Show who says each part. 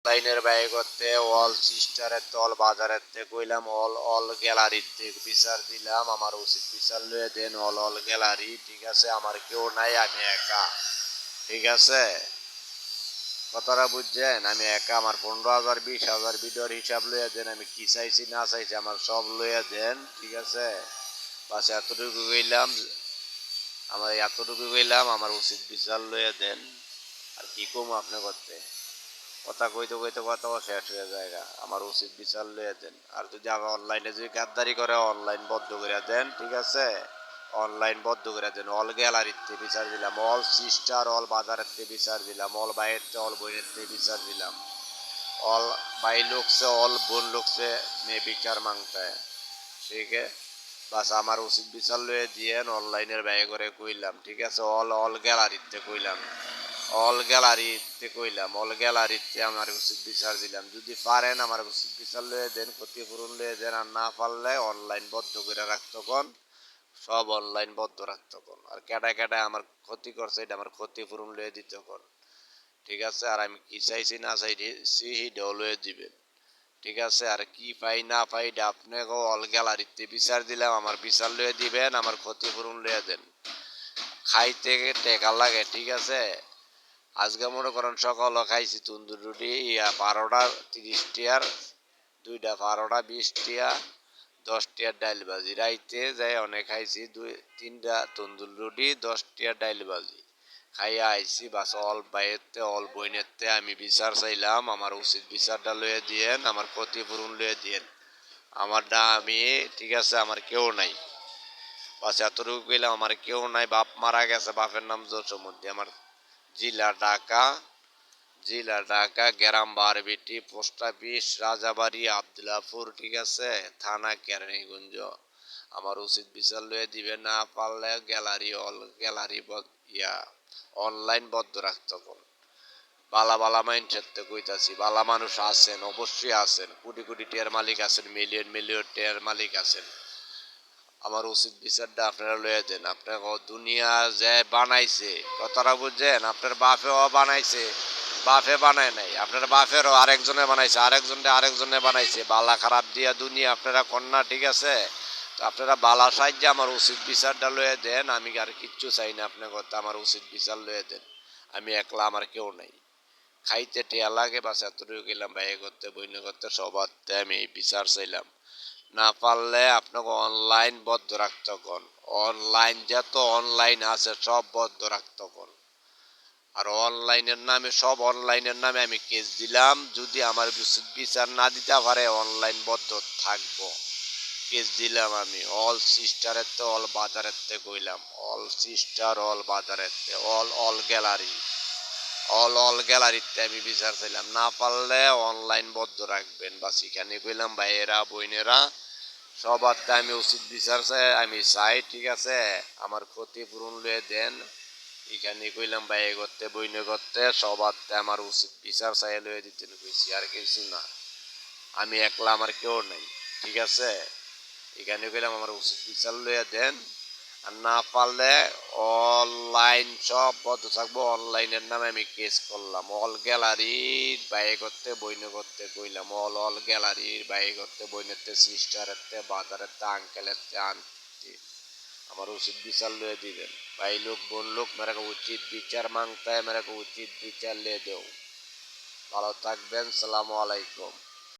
Speaker 1: লাইনের ব্যয় করতে অল সিস্টারের তল বাজারের থেকে কইলাম অল অল গ্যালারির থেকে বিচার দিলাম আমার উচিত বিচার লয়ে দেন অল অল গ্যালারি ঠিক আছে আমার কেউ নাই আমি একা ঠিক আছে কথাটা বুঝছেন আমি একা আমার 15,000 20,000 ভিডিওর হিসাব লইয়া দেন আমি কি চাইছি না চাইছি আমার সব লইয়া দেন ঠিক আছে বাস এতটুকু কইলাম আমার উচিত বিচার লইয়া দেন আর কি কম আপনি করতে কথা কইতে কইতে কথাও শেষ হয়ে যায় আমার উচিত বিচার লইয়া দেন আর যদি আবার অনলাইনে যদি গাদ্দারি করে অনলাইন বদ্ধ করে দেন ঠিক আছে অনলাইন বদ্ধ করে দেন অল গ্যালারিতে বিচার দিলাম অল সিস্টার অল বাজারের বিচার দিলাম অল বাইরের অল বইয়ের বিচার দিলাম ऑल भाई लोग से ऑल बोल लोग से मैं বিচার मांगता है ঠিক আছে বাস আমার উচিত বিচার লয়ে দিয়েন অনলাইনের ব্যয় করে কইলাম ঠিক আছে অল অল গ্যালারিতে কইলাম অল গ্যালারিতে আমার উচিত বিচার দিলাম যদি পারেন আমার উচিত বিচার লয়ে দেন ক্ষতিপূরণ লয়ে দেন আর না পারলে অনলাইন বদ্ধ করে রাখতো কোন সব অনলাইন বদ্ধ রাখতো কোন আর কেডা আমার ক্ষতি করছে এটা আমার ক্ষতিপূরণ লয়ে দিতে কোন ঠিক আছে আর আমি কি চাইছি না চাইছি সেটাও লয়ে দিবেন ঠিক আছে আর কি পাই না পাই এটা আপনাকে অল গ্যালারিতে বিচার দিলাম আমার বিচার লয়ে দিবেন আমার ক্ষতিপূরণ লয়ে দেন খাইতে টেকা লাগে ঠিক আছে আজকে মনে করেন সকালে খাইছি তন্দুর রুটি 12টা 30 টিয়ার 2টা 12টা 20 টিয়া 10 টিয়ার ডাইল ভাজি রাইতে যাই অনেক খাইছি 3টা তন্দুর রুটি 10 টিয়ার ডাইল ভাজি খাইয়া আইছি বাস অল বাইরেতে অল বইনেতে আমি বিচার চাইলাম আমার উচিত বিচারটা লয়ে দিয়েন আমার ক্ষতিপূরণ লয়ে দিয়েন আমারটা আমি ঠিক আছে আমার কেউ নাই বাস এতটুকু কইলাম আমার কেউ নাই বাপ মারা গেছে বাপের নাম জসিমউদ্দিন আমার জেলা ঢাকা গ্রাম বারবিটি পোস্ট অফিস রাজাবাড়ি আবদুল্লাপুর ঠিক আছে থানা কেরানীগঞ্জ আমার উচিত বিচার লয়ে দিবে না পারলে গ্যালারি অনলাইন বদ্ধ রাখতে কোন বালা বালা মাইন্ডসেট কইতাছি বালা মানুষ আছেন অবশ্যই আছেন কোটি কোটি টিয়ার মালিক আছেন মিলিয়ন মিলিয়ন টিয়ার মালিক আছেন আমার উচিত বিচারটা আপনারা লয়ে দেন আপনার দুনিয়া যে বানাইছে কথাটা বুঝছেন আপনার বাপেও বানাইছে বাপে বানায় নাই আপনার বাপেরও আরেকজনে বানাইছে বালা খারাপ দিয়া দুনিয়া আপনারা কন্যা ঠিক আছে তো আপনারা বালা সাহায্যে আমার উচিত বিচারটা লয়ে দেন আমি আর কিচ্ছু চাই না আপনার কথা আমার উচিত বিচার লয়ে দেন আমি একলা আমার কেউ নাই খাইতে টিয়া লাগে বাস এতটুকু গেলাম ব্যয় করতে বইন করতে সবার আমি এই বিচার চাইলাম না পারলে আপনাকে অনলাইন বদ্ধ রাখতে কোন অনলাইন যত অনলাইন আছে সব বদ্ধ রাখতে কোন আর অনলাইনের নামে আমি কেস দিলাম যদি আমার বিচার না দিতে পারে অনলাইন বদ্ধ থাকবো কেস দিলাম আমি অল সিস্টারের তো অল বাজারের থেকে কইলাম অল সিস্টার অল বাজারের থেকে অল গ্যালারিতে আমি বিচার চাইলাম না পারলে অনলাইন বদ্ধ রাখবেন বা সেখানে কইলাম ভাইয়েরা বোনেরা সবার আমি উচিত বিচার চাই ঠিক আছে আমার ক্ষতিপূরণ লয়ে দেন এখানে কইলাম ভাই করতে বইনে করতে সবার আমার উচিত বিচার চাই লয়ে দিতে কইছি আর কিছু না আমি একলা আমার কেউ নাই ঠিক আছে এখানে কইলাম আমার উচিত বিচার লয়ে দেন আর না পারলে অনলাইন সব বন্ধ থাকবো অনলাইনের নামে আমি কেস করলাম অল গ্যালারির ব্যয় করতে বইনে করতে কইলাম অল গ্যালারির ব্যয় করতে বইনেতে সিস্টারেতে বাজারেতে আঙ্কেলেতে আনতে আমার উচিত বিচার লয়ে দিবেন भाई लोग बोल लोग मेरे को उचित विचार मांगता है मेरे को उचित विचार ले दो ভালো থাকবেন সালামু আলাইকুম।